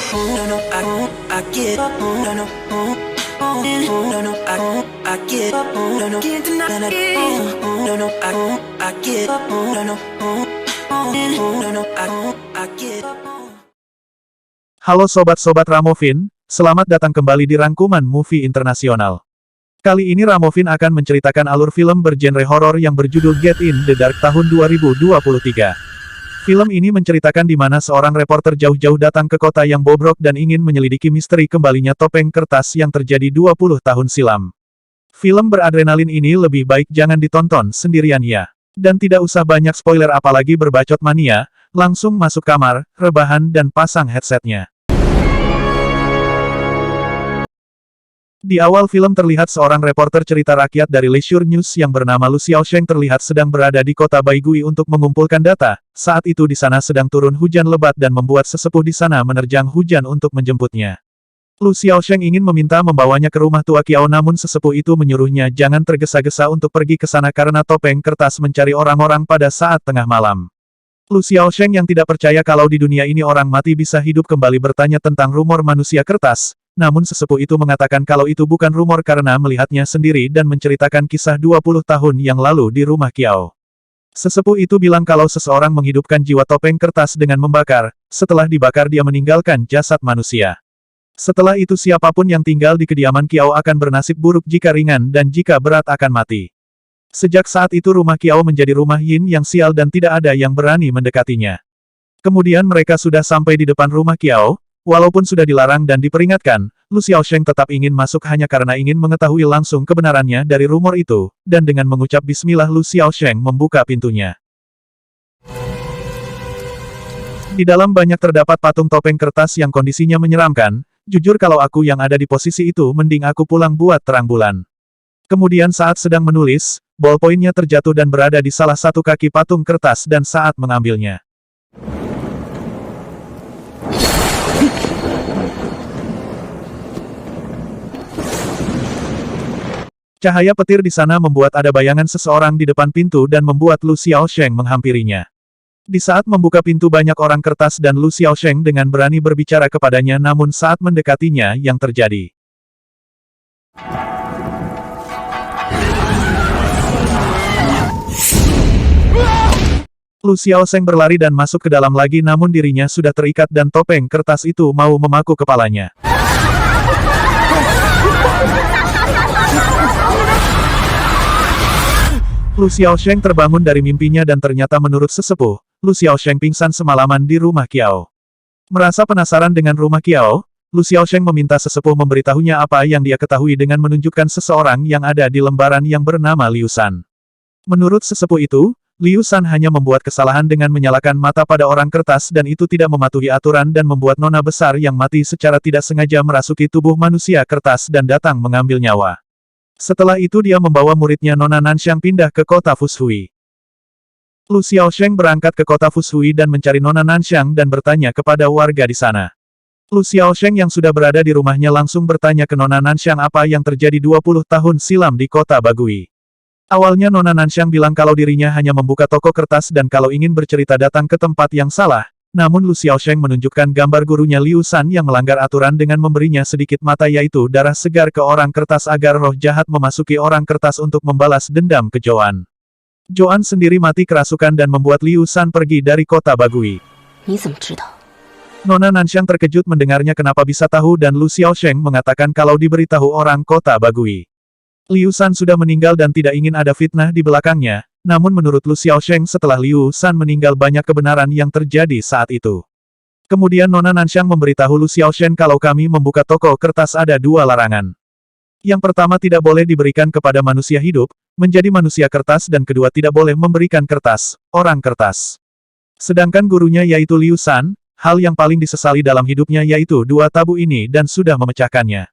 No, no, I get up. No, no, no, no, I get up. No, no, can't deny it. No, no, I get up. No, no, no, no, I get up. Halo sobat-sobat Ramovin, selamat datang kembali di rangkuman movie internasional. Kali ini Ramovin akan menceritakan alur film bergenre horor yang berjudul Get in the Dark tahun 2023. Film ini menceritakan di mana seorang reporter jauh-jauh datang ke kota yang bobrok dan ingin menyelidiki misteri kembalinya topeng kertas yang terjadi 20 tahun silam. Film beradrenalin ini lebih baik jangan ditonton sendirian ya. Dan tidak usah banyak spoiler apalagi berbacot mania, langsung masuk kamar, rebahan dan pasang headsetnya. Di awal film terlihat seorang reporter cerita rakyat dari Leisure News yang bernama Lu Xiaosheng terlihat sedang berada di kota Baigui untuk mengumpulkan data. Saat itu di sana sedang turun hujan lebat dan membuat sesepuh di sana menerjang hujan untuk menjemputnya. Lu Xiaosheng ingin meminta membawanya ke rumah tua Qiao namun sesepuh itu menyuruhnya jangan tergesa-gesa untuk pergi ke sana karena topeng kertas mencari orang-orang pada saat tengah malam. Lu Xiaosheng yang tidak percaya kalau di dunia ini orang mati bisa hidup kembali bertanya tentang rumor manusia kertas. Namun sesepuh itu mengatakan kalau itu bukan rumor karena melihatnya sendiri dan menceritakan kisah 20 tahun yang lalu di rumah Qiao. Sesepuh itu bilang kalau seseorang menghidupkan jiwa topeng kertas dengan membakar, setelah dibakar dia meninggalkan jasad manusia. Setelah itu siapapun yang tinggal di kediaman Qiao akan bernasib buruk jika ringan dan jika berat akan mati. Sejak saat itu rumah Qiao menjadi rumah Yin yang sial dan tidak ada yang berani mendekatinya. Kemudian mereka sudah sampai di depan rumah Qiao. Walaupun sudah dilarang dan diperingatkan, Lu Xiaosheng tetap ingin masuk hanya karena ingin mengetahui langsung kebenarannya dari rumor itu, dan dengan mengucap bismillah Lu Xiaosheng membuka pintunya. Di dalam banyak terdapat patung topeng kertas yang kondisinya menyeramkan, jujur kalau aku yang ada di posisi itu mending aku pulang buat terang bulan. Kemudian saat sedang menulis, ballpointnya terjatuh dan berada di salah satu kaki patung kertas dan saat mengambilnya. Cahaya petir di sana membuat ada bayangan seseorang di depan pintu dan membuat Lu Xiaosheng menghampirinya. Di saat membuka pintu banyak orang kertas dan Lu Xiaosheng dengan berani berbicara kepadanya namun saat mendekatinya yang terjadi. Lu Xiaosheng berlari dan masuk ke dalam lagi namun dirinya sudah terikat dan topeng kertas itu mau memaku kepalanya. Lu Xiaosheng terbangun dari mimpinya dan ternyata menurut sesepuh, Lu Xiaosheng pingsan semalaman di rumah Qiao. Merasa penasaran dengan rumah Qiao, Lu Xiaosheng meminta sesepuh memberitahunya apa yang dia ketahui dengan menunjukkan seseorang yang ada di lembaran yang bernama Liu San. Menurut sesepuh itu, Liu San hanya membuat kesalahan dengan menyalakan mata pada orang kertas dan itu tidak mematuhi aturan dan membuat nona besar yang mati secara tidak sengaja merasuki tubuh manusia kertas dan datang mengambil nyawa. Setelah itu dia membawa muridnya Nona Nanxiang pindah ke kota Fushui. Lu Xiaosheng berangkat ke kota Fushui dan mencari Nona Nanxiang dan bertanya kepada warga di sana. Lu Xiaosheng yang sudah berada di rumahnya langsung bertanya ke Nona Nanxiang apa yang terjadi 20 tahun silam di kota Bagui. Awalnya Nona Nanxiang bilang kalau dirinya hanya membuka toko kertas dan kalau ingin bercerita datang ke tempat yang salah. Namun Lu Xiaosheng menunjukkan gambar gurunya Liu San yang melanggar aturan dengan memberinya sedikit mata yaitu darah segar ke orang kertas agar roh jahat memasuki orang kertas untuk membalas dendam ke Joan. Joan sendiri mati kerasukan dan membuat Liu San pergi dari kota Bagui. Nona Nanxiang terkejut mendengarnya kenapa bisa tahu dan Lu Xiaosheng mengatakan kalau diberitahu orang kota Bagui. Liu San sudah meninggal dan tidak ingin ada fitnah di belakangnya. Namun menurut Lu Xiaosheng setelah Liu San meninggal banyak kebenaran yang terjadi saat itu. Kemudian Nona Nanxiang memberitahu Lu Xiaosheng kalau kami membuka toko kertas ada dua larangan. Yang pertama tidak boleh diberikan kepada manusia hidup, menjadi manusia kertas dan kedua tidak boleh memberikan kertas, orang kertas. Sedangkan gurunya yaitu Liu San, hal yang paling disesali dalam hidupnya yaitu dua tabu ini dan sudah memecahkannya.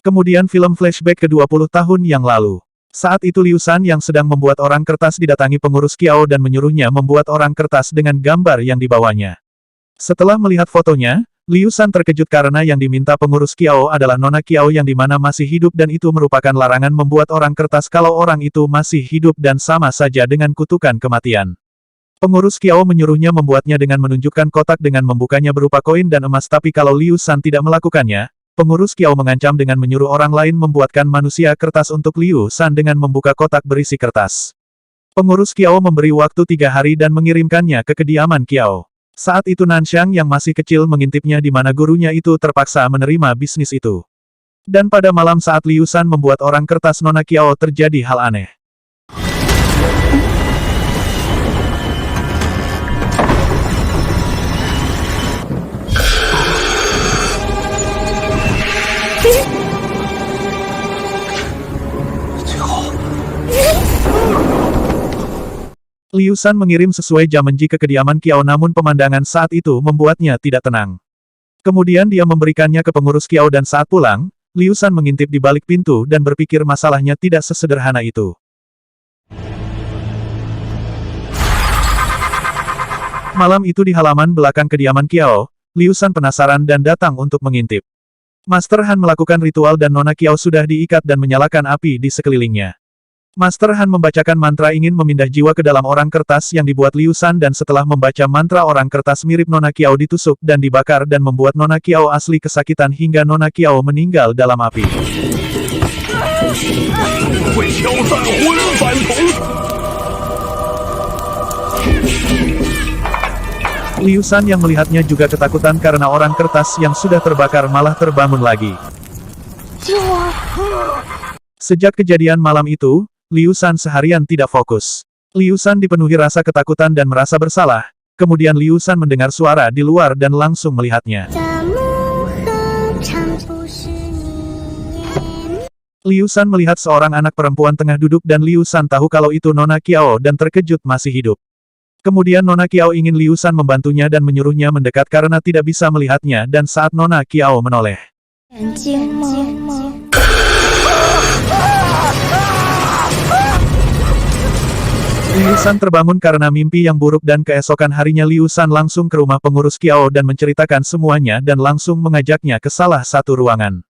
Kemudian film flashback ke 20 tahun yang lalu. Saat itu Liu San yang sedang membuat orang kertas didatangi pengurus Qiao dan menyuruhnya membuat orang kertas dengan gambar yang dibawanya. Setelah melihat fotonya, Liu San terkejut karena yang diminta pengurus Qiao adalah Nona Qiao yang dimana masih hidup dan itu merupakan larangan membuat orang kertas kalau orang itu masih hidup dan sama saja dengan kutukan kematian. Pengurus Kiao menyuruhnya membuatnya dengan menunjukkan kotak dengan membukanya berupa koin dan emas, tapi kalau Liu Shan tidak melakukannya, pengurus Kiao mengancam dengan menyuruh orang lain membuatkan manusia kertas untuk Liu Shan dengan membuka kotak berisi kertas. Pengurus Kiao memberi waktu 3 hari dan mengirimkannya ke kediaman Kiao. Saat itu Nanxiang yang masih kecil mengintipnya di mana gurunya itu terpaksa menerima bisnis itu. Dan pada malam saat Liu Shan membuat orang kertas Nona Kiao, terjadi hal aneh. Liu Shan mengirim sesuai jam menji ke kediaman Kiao, namun pemandangan saat itu membuatnya tidak tenang. Kemudian dia memberikannya ke pengurus Kiao dan saat pulang, Liu Shan mengintip di balik pintu dan berpikir masalahnya tidak sesederhana itu. Malam itu di halaman belakang kediaman Kiao, Liu Shan penasaran dan datang untuk mengintip. Master Han melakukan ritual dan Nona Kiao sudah diikat dan menyalakan api di sekelilingnya. Master Han membacakan mantra ingin memindah jiwa ke dalam orang kertas yang dibuat Liu Shan, dan setelah membaca mantra orang kertas mirip Nona Kiao ditusuk dan dibakar dan membuat Nona Kiao asli kesakitan hingga Nona Kiao meninggal dalam api. Liu Shan yang melihatnya juga ketakutan karena orang kertas yang sudah terbakar malah terbangun lagi. Sejak kejadian malam itu, Liu Shan seharian tidak fokus. Liu Shan dipenuhi rasa ketakutan dan merasa bersalah. Kemudian Liu Shan mendengar suara di luar dan langsung melihatnya. Liu Shan melihat seorang anak perempuan tengah duduk dan Liu Shan tahu kalau itu Nona Kiao dan terkejut masih hidup. Kemudian Nona Kiao ingin Liu Shan membantunya dan menyuruhnya mendekat karena tidak bisa melihatnya, dan saat Nona Kiao menoleh, Liu Shan terbangun karena mimpi yang buruk dan keesokan harinya Liu Shan langsung ke rumah pengurus Kiao dan menceritakan semuanya dan langsung mengajaknya ke salah satu ruangan.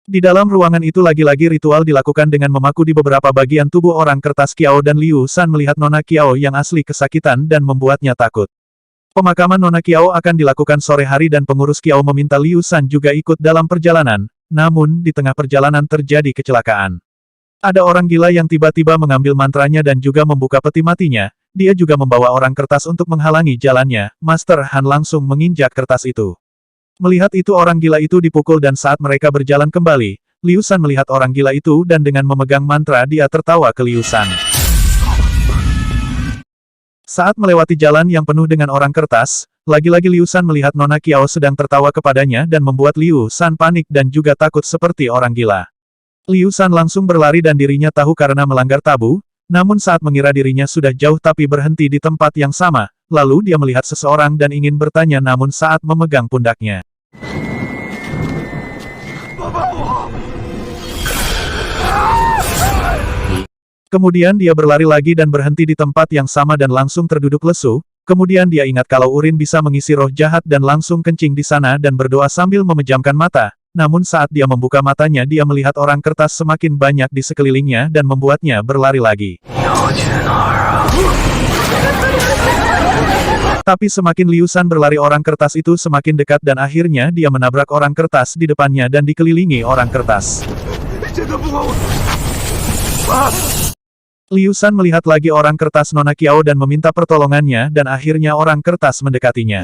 Di dalam ruangan itu lagi-lagi ritual dilakukan dengan memaku di beberapa bagian tubuh orang kertas Kiao dan Liu Shan melihat Nona Kiao yang asli kesakitan dan membuatnya takut. Pemakaman Nona Kiao akan dilakukan sore hari dan pengurus Kiao meminta Liu Shan juga ikut dalam perjalanan, namun di tengah perjalanan terjadi kecelakaan. Ada orang gila yang tiba-tiba mengambil mantranya dan juga membuka peti matinya. Dia juga membawa orang kertas untuk menghalangi jalannya. Master Han langsung menginjak kertas itu. Melihat itu orang gila itu dipukul dan saat mereka berjalan kembali, Liu Shan melihat orang gila itu dan dengan memegang mantra dia tertawa ke Liu Shan. Saat melewati jalan yang penuh dengan orang kertas, lagi-lagi Liu Shan melihat Nona Kiao sedang tertawa kepadanya dan membuat Liu Shan panik dan juga takut seperti orang gila. Liu Shan langsung berlari dan dirinya tahu karena melanggar tabu, namun saat mengira dirinya sudah jauh tapi berhenti di tempat yang sama, lalu dia melihat seseorang dan ingin bertanya namun saat memegang pundaknya. Kemudian dia berlari lagi dan berhenti di tempat yang sama dan langsung terduduk lesu, kemudian dia ingat kalau urin bisa mengisi roh jahat dan langsung kencing di sana dan berdoa sambil memejamkan mata. Namun saat dia membuka matanya dia melihat orang kertas semakin banyak di sekelilingnya dan membuatnya berlari lagi. Tapi semakin Liu Shan berlari orang kertas itu semakin dekat dan akhirnya dia menabrak orang kertas di depannya dan dikelilingi orang kertas. Liu Shan melihat lagi orang kertas Nona Kiao dan meminta pertolongannya dan akhirnya orang kertas mendekatinya.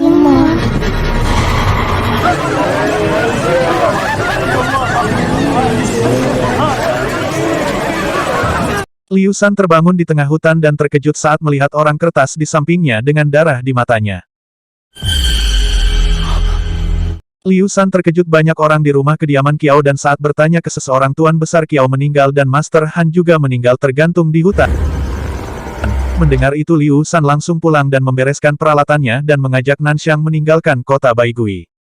Liu Shan terbangun di tengah hutan dan terkejut saat melihat orang kertas di sampingnya dengan darah di matanya. Liu Shan terkejut banyak orang di rumah kediaman Kiao dan saat bertanya ke seseorang Tuan Besar Kiao meninggal dan Master Han juga meninggal tergantung di hutan. Mendengar itu Liu Shan langsung pulang dan membereskan peralatannya dan mengajak Nanxiang meninggalkan kota Baigui.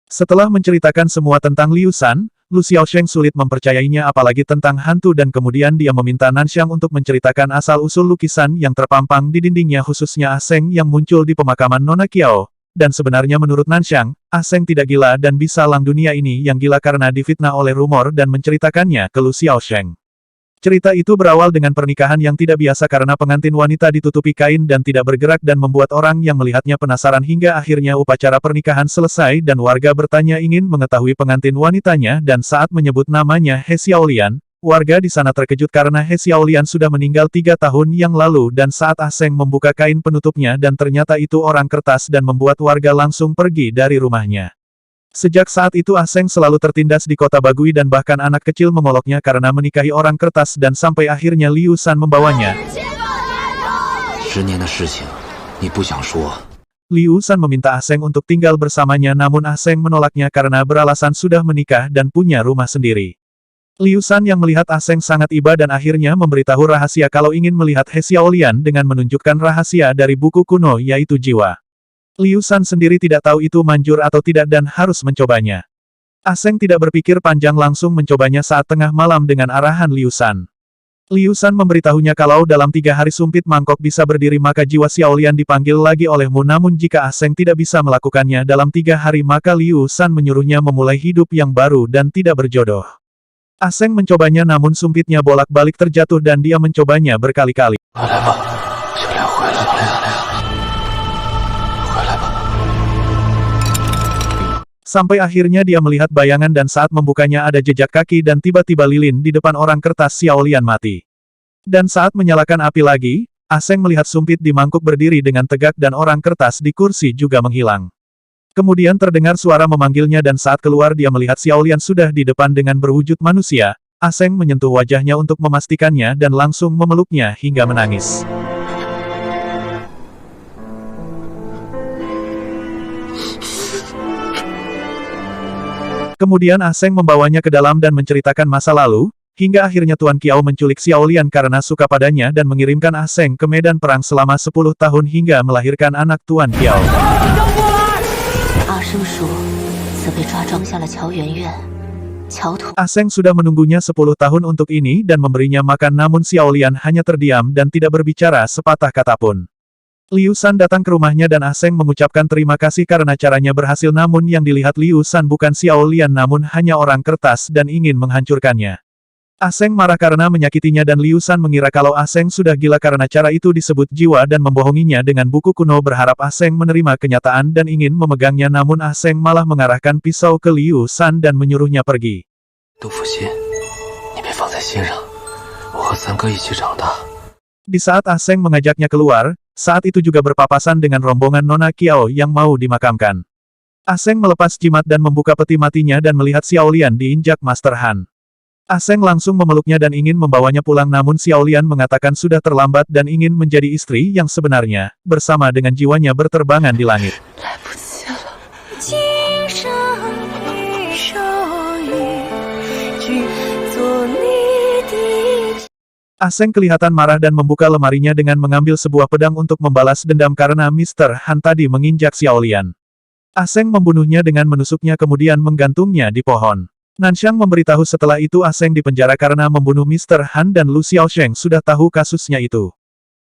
Setelah menceritakan semua tentang Liu Shan, Lu Xiaosheng sulit mempercayainya apalagi tentang hantu dan kemudian dia meminta Nanxiang untuk menceritakan asal-usul lukisan yang terpampang di dindingnya khususnya Ah Seng yang muncul di pemakaman Nona Kiao. Dan sebenarnya menurut Nanxiang, Ah Seng tidak gila dan bisa lang dunia ini yang gila karena difitnah oleh rumor dan menceritakannya ke Lu Xiaosheng. Cerita itu berawal dengan pernikahan yang tidak biasa karena pengantin wanita ditutupi kain dan tidak bergerak dan membuat orang yang melihatnya penasaran hingga akhirnya upacara pernikahan selesai dan warga bertanya ingin mengetahui pengantin wanitanya dan saat menyebut namanya He Xiaolian, warga di sana terkejut karena He Xiaolian sudah meninggal 3 tahun yang lalu dan saat Ah Seng membuka kain penutupnya dan ternyata itu orang kertas dan membuat warga langsung pergi dari rumahnya. Sejak saat itu Ah Seng selalu tertindas di kota Bagui dan bahkan anak kecil mengoloknya karena menikahi orang kertas dan sampai akhirnya Liu San membawanya. Liu San meminta Ah Seng untuk tinggal bersamanya namun Ah Seng menolaknya karena beralasan sudah menikah dan punya rumah sendiri. Liu San yang melihat Ah Seng sangat iba dan akhirnya memberitahu rahasia kalau ingin melihat He Xiaolian dengan menunjukkan rahasia dari buku kuno yaitu jiwa. Liu San sendiri tidak tahu itu manjur atau tidak dan harus mencobanya. Ah Seng tidak berpikir panjang langsung mencobanya saat tengah malam dengan arahan Liu San. Liu San memberitahunya kalau dalam 3 hari sumpit mangkok bisa berdiri maka jiwa Xiaolian dipanggil lagi olehmu namun jika Ah Seng tidak bisa melakukannya dalam 3 hari maka Liu San menyuruhnya memulai hidup yang baru dan tidak berjodoh. Ah Seng mencobanya namun sumpitnya bolak-balik terjatuh dan dia mencobanya berkali-kali. Sampai akhirnya dia melihat bayangan dan saat membukanya ada jejak kaki dan tiba-tiba lilin di depan orang kertas Xiaolian mati. Dan saat menyalakan api lagi, Ah Seng melihat sumpit di mangkuk berdiri dengan tegak dan orang kertas di kursi juga menghilang. Kemudian terdengar suara memanggilnya dan saat keluar dia melihat Xiaolian sudah di depan dengan berwujud manusia. Ah Seng menyentuh wajahnya untuk memastikannya dan langsung memeluknya hingga menangis. Kemudian Ah Seng membawanya ke dalam dan menceritakan masa lalu, hingga akhirnya Tuan Kiao menculik Xiaolian karena suka padanya dan mengirimkan Ah Seng ke medan perang selama 10 tahun hingga melahirkan anak Tuan Kiao. Ah Seng sudah menunggunya 10 tahun untuk ini dan memberinya makan namun Xiaolian hanya terdiam dan tidak berbicara sepatah kata pun. Liu San datang ke rumahnya dan Ah Seng mengucapkan terima kasih karena caranya berhasil namun yang dilihat Liu San bukan Xiaolian namun hanya orang kertas dan ingin menghancurkannya. Ah Seng marah karena menyakitinya dan Liu San mengira kalau Ah Seng sudah gila karena cara itu disebut jiwa dan membohonginya dengan buku kuno berharap Ah Seng menerima kenyataan dan ingin memegangnya namun Ah Seng malah mengarahkan pisau ke Liu San dan menyuruhnya pergi. Di saat Ah Seng mengajaknya keluar, saat itu juga berpapasan dengan rombongan Nona Kiao yang mau dimakamkan. Ah Seng melepas jimat dan membuka peti matinya dan melihat Xiaolian diinjak Master Han. Ah Seng langsung memeluknya dan ingin membawanya pulang namun Xiaolian mengatakan sudah terlambat dan ingin menjadi istri yang sebenarnya, bersama dengan jiwanya berterbangan di langit. Ah Seng kelihatan marah dan membuka lemarinya dengan mengambil sebuah pedang untuk membalas dendam karena Mr. Han tadi menginjak Xiaolian. Ah Seng membunuhnya dengan menusuknya kemudian menggantungnya di pohon. Nanxiang memberitahu setelah itu Ah Seng dipenjara karena membunuh Mr. Han dan Lu Xiaosheng sudah tahu kasusnya itu.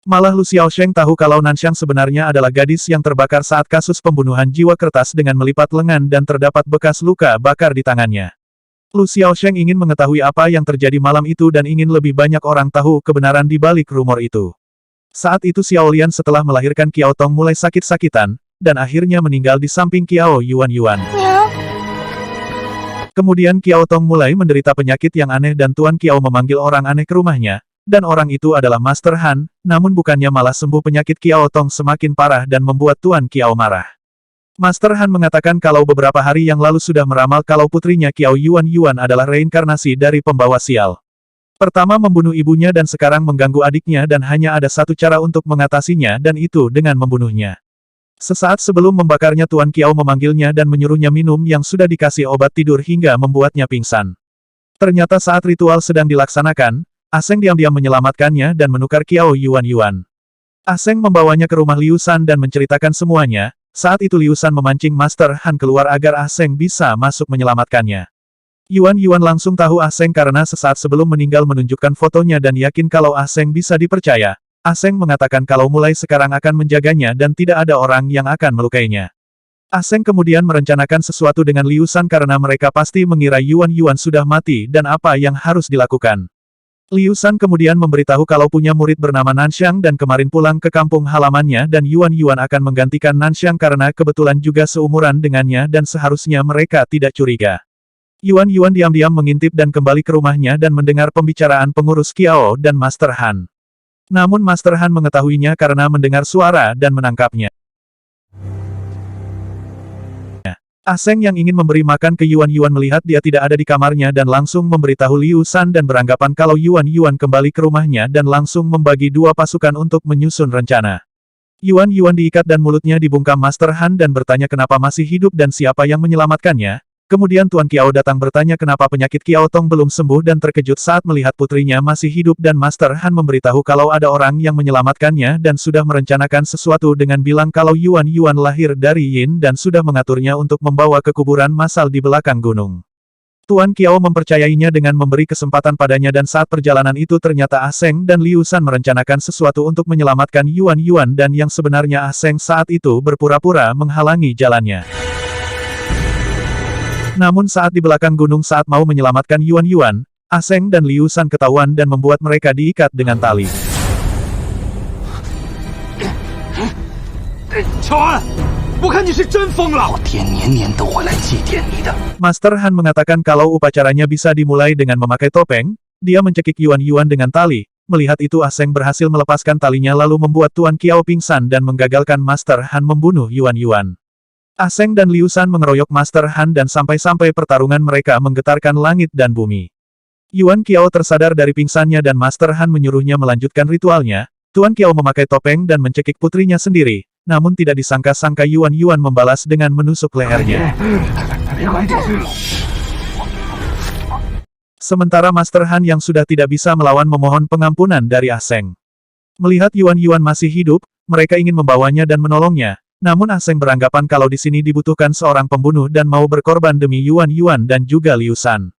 Malah Lu Xiaosheng tahu kalau Nanxiang sebenarnya adalah gadis yang terbakar saat kasus pembunuhan jiwa kertas dengan melipat lengan dan terdapat bekas luka bakar di tangannya. Lu Xiaosheng ingin mengetahui apa yang terjadi malam itu dan ingin lebih banyak orang tahu kebenaran di balik rumor itu. Saat itu Xiaolian setelah melahirkan Kiao Tong mulai sakit-sakitan, dan akhirnya meninggal di samping Kiao Yuan. Kemudian Kiao Tong mulai menderita penyakit yang aneh dan Tuan Kiao memanggil orang aneh ke rumahnya, dan orang itu adalah Master Han, namun bukannya malah sembuh penyakit Kiao Tong semakin parah dan membuat Tuan Kiao marah. Master Han mengatakan kalau beberapa hari yang lalu sudah meramal kalau putrinya Kiao Yuan adalah reinkarnasi dari pembawa sial. Pertama membunuh ibunya dan sekarang mengganggu adiknya dan hanya ada satu cara untuk mengatasinya dan itu dengan membunuhnya. Sesaat sebelum membakarnya Tuan Kiao memanggilnya dan menyuruhnya minum yang sudah dikasih obat tidur hingga membuatnya pingsan. Ternyata saat ritual sedang dilaksanakan, Ah Seng diam-diam menyelamatkannya dan menukar Kiao Yuan. Ah Seng membawanya ke rumah Liu San dan menceritakan semuanya. Saat itu Liu San memancing Master Han keluar agar Ah Seng bisa masuk menyelamatkannya. Yuan langsung tahu Ah Seng karena sesaat sebelum meninggal menunjukkan fotonya dan yakin kalau Ah Seng bisa dipercaya. Ah Seng mengatakan kalau mulai sekarang akan menjaganya dan tidak ada orang yang akan melukainya. Ah Seng kemudian merencanakan sesuatu dengan Liu San karena mereka pasti mengira Yuan sudah mati dan apa yang harus dilakukan. Liu Shan kemudian memberitahu kalau punya murid bernama Nanxiang dan kemarin pulang ke kampung halamannya dan Yuan Yuan akan menggantikan Nanxiang karena kebetulan juga seumuran dengannya dan seharusnya mereka tidak curiga. Yuan Yuan diam-diam mengintip dan kembali ke rumahnya dan mendengar pembicaraan pengurus Qiao dan Master Han. Namun Master Han mengetahuinya karena mendengar suara dan menangkapnya. Aseng yang ingin memberi makan ke Yuan Yuan melihat dia tidak ada di kamarnya dan langsung memberitahu Liu Shan dan beranggapan kalau Yuan Yuan kembali ke rumahnya dan langsung membagi dua pasukan untuk menyusun rencana. Yuan Yuan diikat dan mulutnya dibungkam Master Han dan bertanya kenapa masih hidup dan siapa yang menyelamatkannya. Kemudian Tuan Qiao datang bertanya kenapa penyakit Qiao Tong belum sembuh dan terkejut saat melihat putrinya masih hidup dan Master Han memberitahu kalau ada orang yang menyelamatkannya dan sudah merencanakan sesuatu dengan bilang kalau Yuan Yuan lahir dari Yin dan sudah mengaturnya untuk membawa ke kuburan massal di belakang gunung. Tuan Qiao mempercayainya dengan memberi kesempatan padanya dan saat perjalanan itu ternyata Aseng dan Liu Shan merencanakan sesuatu untuk menyelamatkan Yuan Yuan dan yang sebenarnya Aseng saat itu berpura-pura menghalangi jalannya. Namun saat di belakang gunung saat mau menyelamatkan Yuan Yuan, Aseng dan Liu Shan ketahuan dan membuat mereka diikat dengan tali. Master Han mengatakan kalau upacaranya bisa dimulai dengan memakai topeng, dia mencekik Yuan Yuan dengan tali. Melihat itu Aseng berhasil melepaskan talinya lalu membuat Tuan Qiao pingsan dan menggagalkan Master Han membunuh Yuan Yuan. Aseng dan Liu Shan mengeroyok Master Han dan sampai-sampai pertarungan mereka menggetarkan langit dan bumi. Yuan Qiao tersadar dari pingsannya dan Master Han menyuruhnya melanjutkan ritualnya. Tuan Qiao memakai topeng dan mencekik putrinya sendiri, namun tidak disangka-sangka Yuan Yuan membalas dengan menusuk lehernya. Sementara Master Han yang sudah tidak bisa melawan memohon pengampunan dari Aseng. Melihat Yuan Yuan masih hidup, mereka ingin membawanya dan menolongnya. Namun Aseng beranggapan kalau di sini dibutuhkan seorang pembunuh dan mau berkorban demi Yuan Yuan dan juga Liu Shan.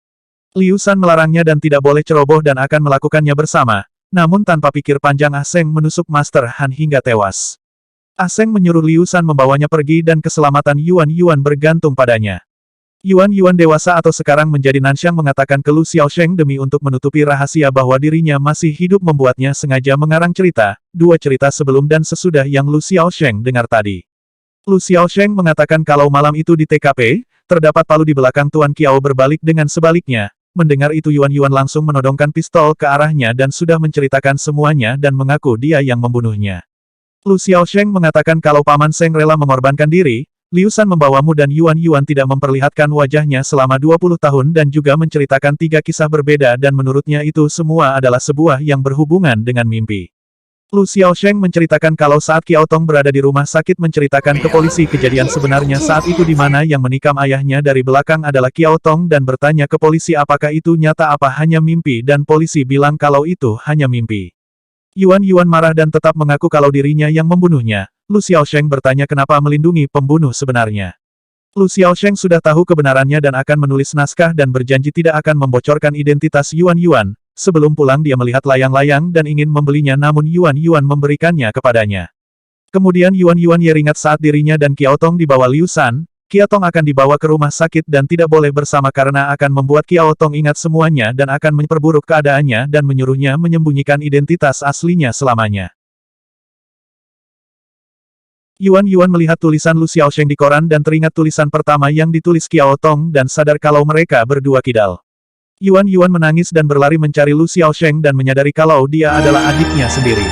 Liu Shan melarangnya dan tidak boleh ceroboh dan akan melakukannya bersama. Namun tanpa pikir panjang Aseng menusuk Master Han hingga tewas. Aseng menyuruh Liu Shan membawanya pergi dan keselamatan Yuan Yuan bergantung padanya. Yuan Yuan dewasa atau sekarang menjadi Nanxiang mengatakan ke Lu Xiaosheng demi untuk menutupi rahasia bahwa dirinya masih hidup membuatnya sengaja mengarang cerita, dua cerita sebelum dan sesudah yang Lu Xiaosheng dengar tadi. Lu Xiaosheng mengatakan kalau malam itu di TKP, terdapat palu di belakang Tuan Qiao berbalik dengan sebaliknya. Mendengar itu Yuan Yuan langsung menodongkan pistol ke arahnya dan sudah menceritakan semuanya dan mengaku dia yang membunuhnya. Lu Xiaosheng mengatakan kalau Paman Seng rela mengorbankan diri, Liu Shan membawamu dan Yuan Yuan tidak memperlihatkan wajahnya selama 20 tahun dan juga menceritakan 3 kisah berbeda dan menurutnya itu semua adalah sebuah yang berhubungan dengan mimpi. Lu Xiaosheng menceritakan kalau saat Qiao Tong berada di rumah sakit menceritakan ke polisi kejadian sebenarnya saat itu di mana yang menikam ayahnya dari belakang adalah Qiao Tong dan bertanya ke polisi apakah itu nyata apa hanya mimpi dan polisi bilang kalau itu hanya mimpi. Yuan Yuan marah dan tetap mengaku kalau dirinya yang membunuhnya. Lu Xiaosheng bertanya kenapa melindungi pembunuh sebenarnya. Lu Xiaosheng sudah tahu kebenarannya dan akan menulis naskah dan berjanji tidak akan membocorkan identitas Yuan Yuan. Sebelum pulang dia melihat layang-layang dan ingin membelinya namun Yuan Yuan memberikannya kepadanya. Kemudian Yuan Yuan yeringat saat dirinya dan Qiao Tong dibawa Liu Shan, Qiao Tong akan dibawa ke rumah sakit dan tidak boleh bersama karena akan membuat Qiao Tong ingat semuanya dan akan memperburuk keadaannya dan menyuruhnya menyembunyikan identitas aslinya selamanya. Yuan Yuan melihat tulisan Lu Xiaosheng di koran dan teringat tulisan pertama yang ditulis Qiao Tong dan sadar kalau mereka berdua kidal. Yuan Yuan menangis dan berlari mencari Lu Xiaosheng dan menyadari kalau dia adalah adiknya sendiri.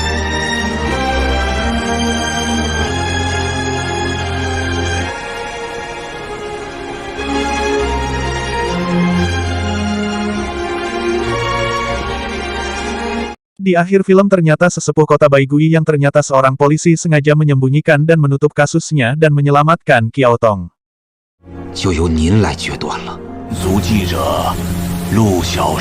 Di akhir film ternyata sesepuh kota Baigui yang ternyata seorang polisi sengaja menyembunyikan dan menutup kasusnya dan menyelamatkan Qiao Tong. 就由您来决断了。足迹者陆小